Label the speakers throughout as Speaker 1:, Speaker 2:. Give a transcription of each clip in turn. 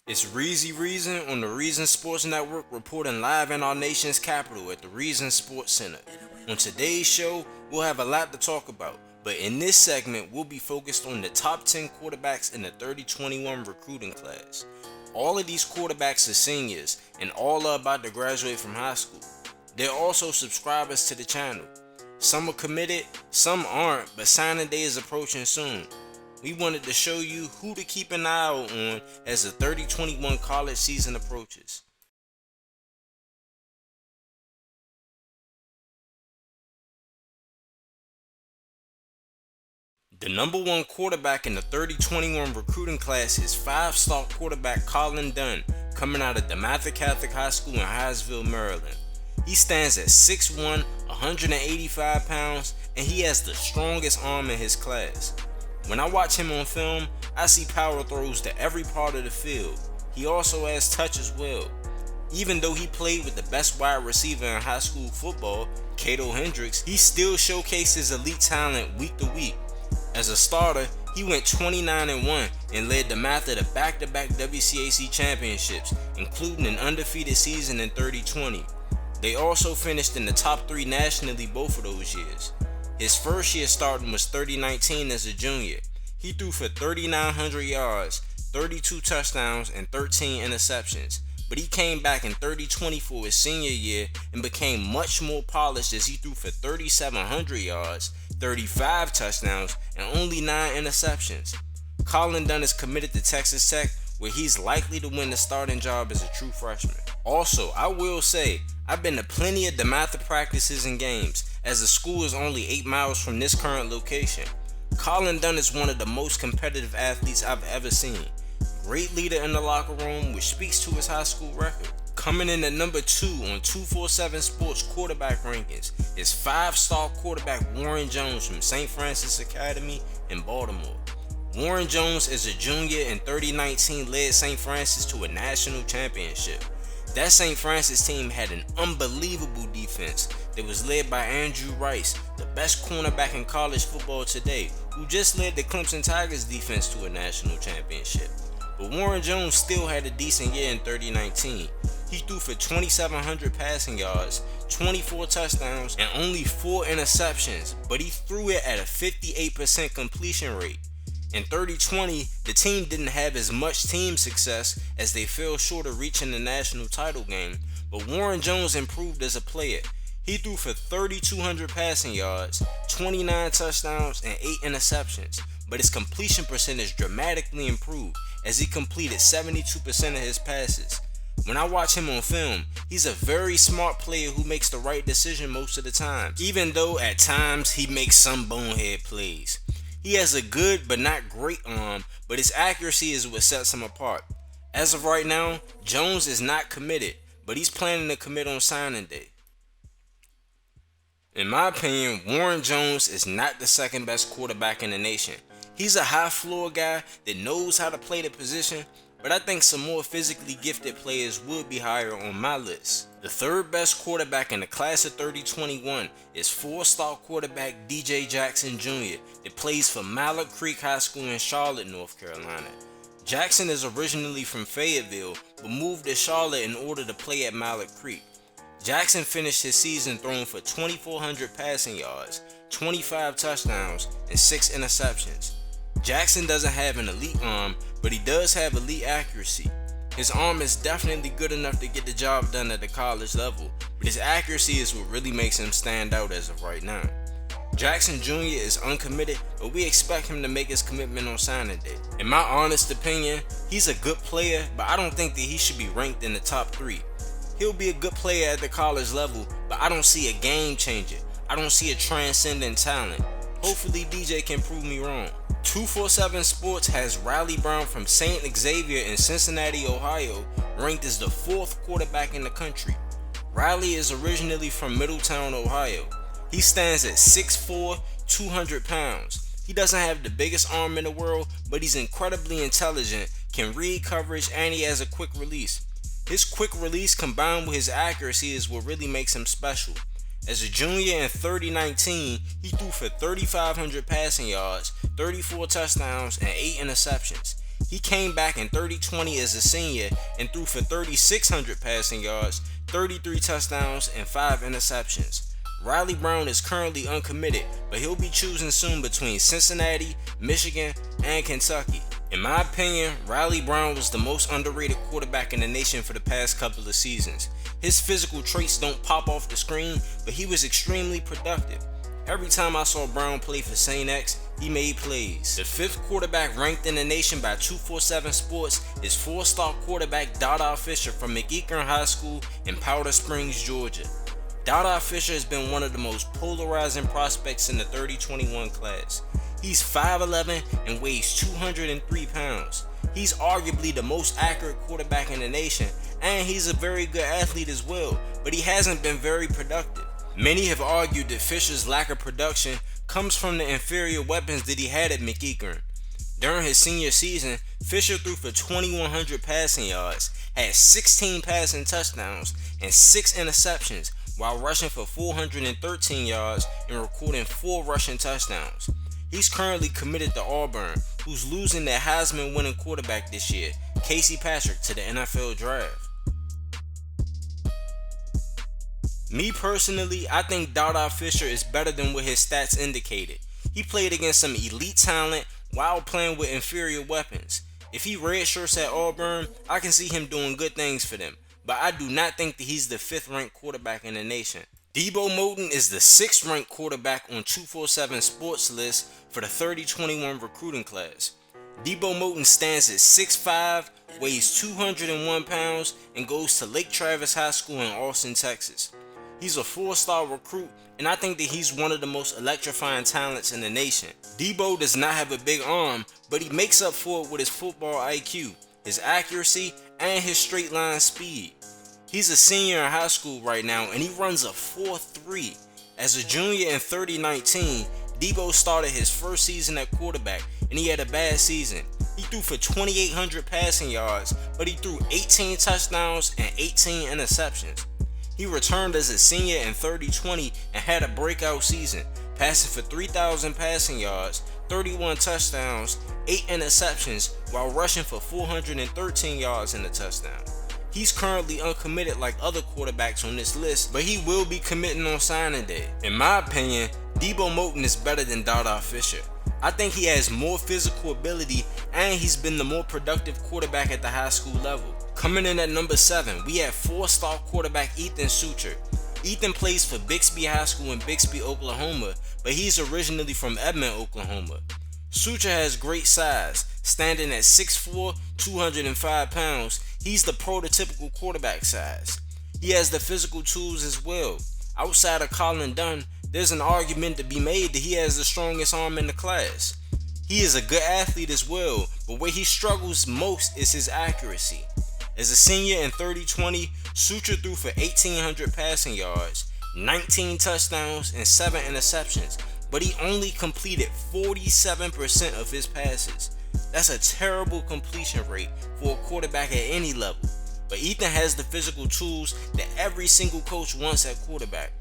Speaker 1: It's Reezy Reason on the Reason Sports Network reporting live in our nation's capital at the Reason Sports Center. On today's show, we'll have a lot to talk about, but in this segment, we'll be focused on the top 10 quarterbacks in the 2021 recruiting class. All of these quarterbacks are seniors, and all are about to graduate from high school. They're also subscribers to the channel. Some are committed, some aren't, but signing day is approaching soon. We wanted to show you who to keep an eye out on as the 2021 college season approaches. The number one quarterback in the 2021 recruiting class is five-star quarterback Colin Dunn, coming out of DeMatha Catholic High School in Hyattsville, Maryland. He stands at 6'1", 185 pounds, and he has the strongest arm in his class. When I watch him on film, I see power throws to every part of the field. He also has touch as well. Even though he played with the best wide receiver in high school football, Cato Hendricks, he still showcases elite talent week to week. As a starter, he went 29-1 and led DeMatha to back-to-back WCAC championships, including an undefeated season in 30-20. They also finished in the top 3 nationally both of those years. His first year starting was 30-19 as a junior. He threw for 3,900 yards, 32 touchdowns, and 13 interceptions. But he came back in 30-20 for his senior year and became much more polished as he threw for 3,700 yards, 35 touchdowns, and only 9 interceptions. Colin Dunn is committed to Texas Tech, where he's likely to win the starting job as a true freshman. Also, I will say, I've been to plenty of DeMatha practices and games, as the school is only 8 miles from this current location. Colin Dunn is one of the most competitive athletes I've ever seen. Great leader in the locker room, which speaks to his high school record. Coming in at number 2 on 247 Sports quarterback rankings is 5-star quarterback Warren Jones from St. Francis Academy in Baltimore. Warren Jones, as a junior in 30-19, led St. Francis to a national championship. That St. Francis team had an unbelievable defense that was led by Andrew Rice, the best cornerback in college football today, who just led the Clemson Tigers defense to a national championship. But Warren Jones still had a decent year in 30-19. He threw for 2,700 passing yards, 24 touchdowns, and only 4 interceptions, but he threw it at a 58% completion rate. In 30-20, the team didn't have as much team success as they fell short of reaching the national title game, but Warren Jones improved as a player. He threw for 3,200 passing yards, 29 touchdowns, and 8 interceptions, but his completion percentage dramatically improved as he completed 72% of his passes. When I watch him on film, he's a very smart player who makes the right decision most of the time, even though at times he makes some bonehead plays. He has a good but not great arm, but his accuracy is what sets him apart. As of right now, Jones is not committed, but he's planning to commit on signing day. In my opinion, Warren Jones is not the second best quarterback in the nation. He's a high floor guy that knows how to play the position, but I think some more physically gifted players would be higher on my list. The third best quarterback in the class of 30-21 is 4-star quarterback DJ Jackson Jr. that plays for Mallard Creek High School in Charlotte, North Carolina. Jackson is originally from Fayetteville, but moved to Charlotte in order to play at Mallard Creek. Jackson finished his season throwing for 2,400 passing yards, 25 touchdowns, and 6 interceptions. Jackson doesn't have an elite arm, but he does have elite accuracy. His arm is definitely good enough to get the job done at the college level, but his accuracy is what really makes him stand out as of right now. Jackson Jr. is uncommitted, but we expect him to make his commitment on signing day. In my honest opinion, he's a good player, but I don't think that he should be ranked in the top 3. He'll be a good player at the college level, but I don't see a game changer. I don't see a transcendent talent. Hopefully DJ can prove me wrong. 247 Sports has Riley Brown from St. Xavier in Cincinnati, Ohio, ranked as the 4th quarterback in the country. Riley is originally from Middletown, Ohio. He stands at 6'4", 200 pounds. He doesn't have the biggest arm in the world, but he's incredibly intelligent, can read coverage, and he has a quick release. His quick release combined with his accuracy is what really makes him special. As a junior in 30-19, he threw for 3,500 passing yards, 34 touchdowns, and 8 interceptions. He came back in 30-20 as a senior and threw for 3,600 passing yards, 33 touchdowns, and 5 interceptions. Riley Brown is currently uncommitted, but he'll be choosing soon between Cincinnati, Michigan, and Kentucky. In my opinion, Riley Brown was the most underrated quarterback in the nation for the past couple of seasons. His physical traits don't pop off the screen, but he was extremely productive. Every time I saw Brown play for St. X, he made plays. The fifth quarterback ranked in the nation by 247 Sports is four-star quarterback Dada Fisher from McEachen High School in Powder Springs, Georgia. Dada Fisher has been one of the most polarizing prospects in the 30-21 class. He's 5'11" and weighs 203 pounds. He's arguably the most accurate quarterback in the nation, and he's a very good athlete as well, but he hasn't been very productive. Many have argued that Fisher's lack of production comes from the inferior weapons that he had at McEachen. During his senior season, Fisher threw for 2,100 passing yards, had 16 passing touchdowns, and 6 interceptions, while rushing for 413 yards and recording 4 rushing touchdowns. He's currently committed to Auburn, who's losing their Heisman winning quarterback this year, Casey Patrick, to the NFL draft. Me personally, I think Dada Fisher is better than what his stats indicated. He played against some elite talent while playing with inferior weapons. If he redshirts at Auburn, I can see him doing good things for them, but I do not think that he's the 5th ranked quarterback in the nation. Deebo Martin is the 6th ranked quarterback on 247 Sports list for the 30-21 recruiting class. Deebo Martin stands at 6'5", weighs 201 pounds, and goes to Lake Travis High School in Austin, Texas. He's a 4-star recruit, and I think that he's one of the most electrifying talents in the nation. Deebo does not have a big arm, but he makes up for it with his football IQ, his accuracy, and his straight line speed. He's a senior in high school right now, and he runs a 4.3. As a junior in 30-19, Deebo started his first season at quarterback, and he had a bad season. He threw for 2,800 passing yards, but he threw 18 touchdowns and 18 interceptions. He returned as a senior in 30-20 and had a breakout season, passing for 3,000 passing yards, 31 touchdowns, 8 interceptions, while rushing for 413 yards and a touchdown. He's currently uncommitted like other quarterbacks on this list, but he will be committing on signing day. In my opinion, Deebo Martin is better than Dada Fisher. I think he has more physical ability, and he's been the more productive quarterback at the high school level. Coming in at number 7, we have 4-star quarterback Eaton Suture. Eaton plays for Bixby High School in Bixby, Oklahoma, but he's originally from Edmond, Oklahoma. Suture has great size, standing at 6'4", 205 pounds. He's the prototypical quarterback size. He has the physical tools as well. Outside of Colin Dunn, there's an argument to be made that he has the strongest arm in the class. He is a good athlete as well, but where he struggles most is his accuracy. As a senior in 30-20, Suture threw for 1,800 passing yards, 19 touchdowns, and 7 interceptions, but he only completed 47% of his passes. That's a terrible completion rate for a quarterback at any level. But Eaton has the physical tools that every single coach wants at quarterback.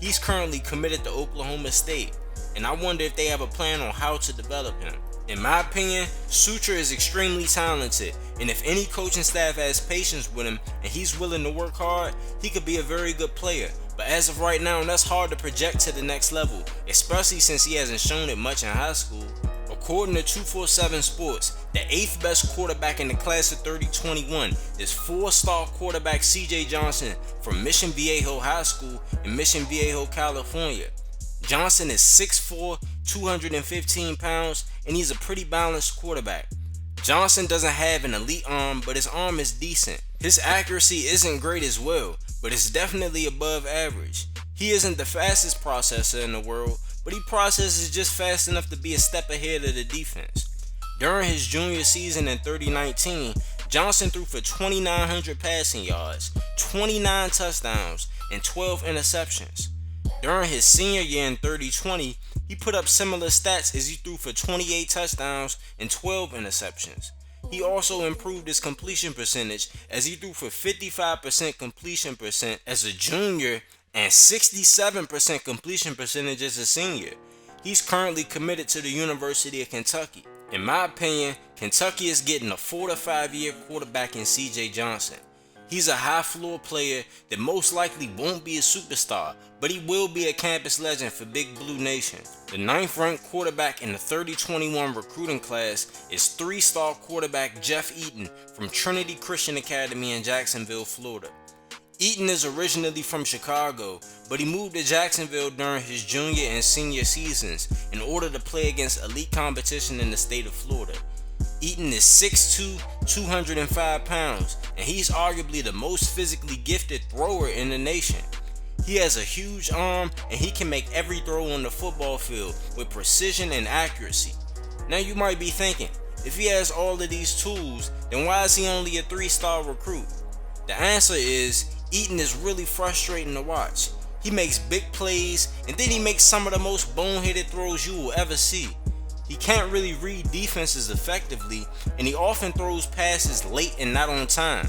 Speaker 1: He's currently committed to Oklahoma State, and I wonder if they have a plan on how to develop him. In my opinion, Suture is extremely talented, and if any coaching staff has patience with him and he's willing to work hard, he could be a very good player. But as of right now, that's hard to project to the next level, especially since he hasn't shown it much in high school. According to 247 Sports, the 8th best quarterback in the class of 30-21 is 4-star quarterback CJ Johnson from Mission Viejo High School in Mission Viejo, California. Johnson is 6'4", 215 pounds, and he's a pretty balanced quarterback. Johnson doesn't have an elite arm, but his arm is decent. His accuracy isn't great as well, but it's definitely above average. He isn't the fastest processor in the world, but he processes just fast enough to be a step ahead of the defense. During his junior season in 30-19, Johnson threw for 2,900 passing yards, 29 touchdowns, and 12 interceptions. During his senior year in 30-20, he put up similar stats as he threw for 28 touchdowns and 12 interceptions. He also improved his completion percentage as he threw for 55% completion percent as a junior and 67% completion percentage as a senior. He's currently committed to the University of Kentucky. In my opinion, Kentucky is getting a 4 to 5 year quarterback in CJ Johnson. He's a high floor player that most likely won't be a superstar, but he will be a campus legend for Big Blue Nation. The 9th ranked quarterback in the 2021 recruiting class is 3-star quarterback Jeff Eaton from Trinity Christian Academy in Jacksonville, Florida. Eaton is originally from Chicago, but he moved to Jacksonville during his junior and senior seasons in order to play against elite competition in the state of Florida. Eaton is 6'2", 205 pounds, and he's arguably the most physically gifted thrower in the nation. He has a huge arm, and he can make every throw on the football field with precision and accuracy. Now you might be thinking, if he has all of these tools, then why is he only a 3-star recruit? The answer is, Eaton is really frustrating to watch. He makes big plays, and then he makes some of the most boneheaded throws you will ever see. He can't really read defenses effectively, and he often throws passes late and not on time.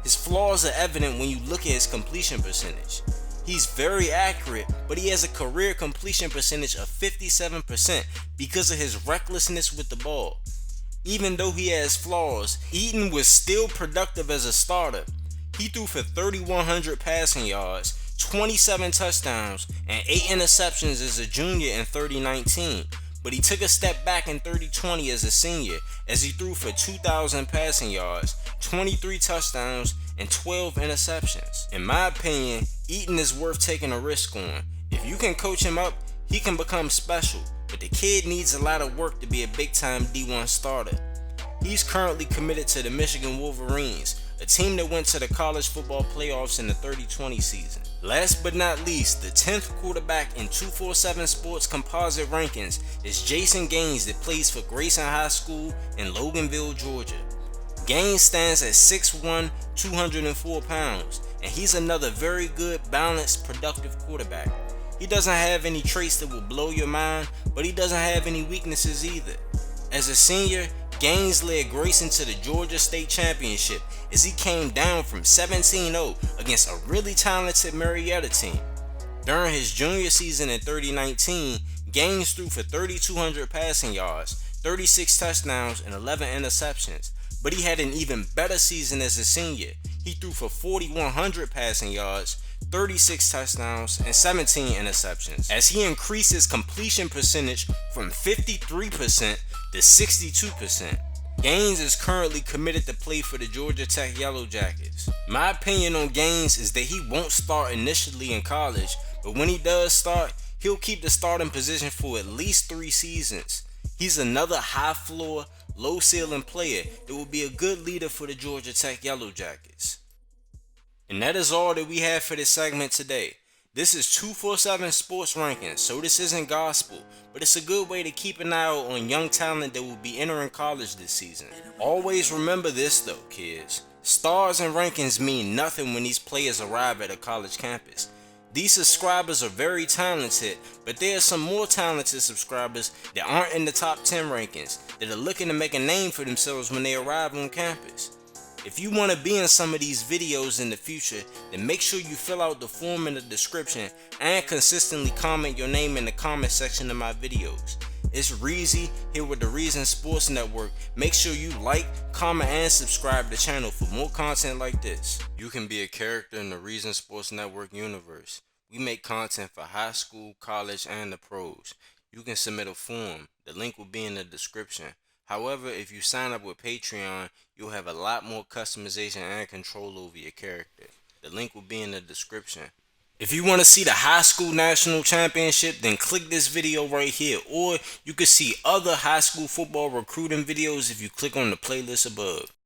Speaker 1: His flaws are evident when you look at his completion percentage. He's very accurate, but he has a career completion percentage of 57% because of his recklessness with the ball. Even though he has flaws, Eaton was still productive as a starter. He threw for 3,100 passing yards, 27 touchdowns, and 8 interceptions as a junior in 2019. But he took a step back in 2020 as a senior, as he threw for 2,000 passing yards, 23 touchdowns, and 12 interceptions. In my opinion, Eaton is worth taking a risk on. If you can coach him up, he can become special, but the kid needs a lot of work to be a big-time D1 starter. He's currently committed to the Michigan Wolverines, a team that went to the college football playoffs in the 2020 season. Last but not least, the 10th quarterback in 247 Sports composite rankings is Jason Gaines that plays for Grayson High School in Loganville, Georgia. Gaines stands at 6'1", 204 pounds, and he's another very good, balanced, productive quarterback. He doesn't have any traits that will blow your mind, but he doesn't have any weaknesses either. As a senior, Gaines led Grayson to the Georgia State Championship as he came down from 17-0 against a really talented Marietta team. During his junior season in 2019, Gaines threw for 3,200 passing yards, 36 touchdowns, and 11 interceptions, but he had an even better season as a senior. He threw for 4,100 passing yards, 36 touchdowns, and 17 interceptions, as he increased his completion percentage from 53% to 62%. Gaines is currently committed to play for the Georgia Tech Yellow Jackets. My opinion on Gaines is that he won't start initially in college, but when he does start, he'll keep the starting position for at least 3 seasons. He's another high floor, low ceiling player that will be a good leader for the Georgia Tech Yellow Jackets. And that is all that we have for this segment today. This is 247 Sports Rankings, so this isn't gospel, but it's a good way to keep an eye out on young talent that will be entering college this season. Always remember this though, kids. Stars and rankings mean nothing when these players arrive at a college campus. These subscribers are very talented, but there are some more talented subscribers that aren't in the top 10 rankings that are looking to make a name for themselves when they arrive on campus. If you want to be in some of these videos in the future, then make sure you fill out the form in the description and consistently comment your name in the comment section of my videos. It's Reezy here with the Reason Sports Network. Make sure you like, comment, and subscribe to the channel for more content like this. You can be a character in the Reason Sports Network universe. We make content for high school, college, and the pros. You can submit a form. The link will be in the description. However, if you sign up with Patreon, you'll have a lot more customization and control over your character. The link will be in the description. If you want to see the high school national championship, then click this video right here. Or you can see other high school football recruiting videos if you click on the playlist above.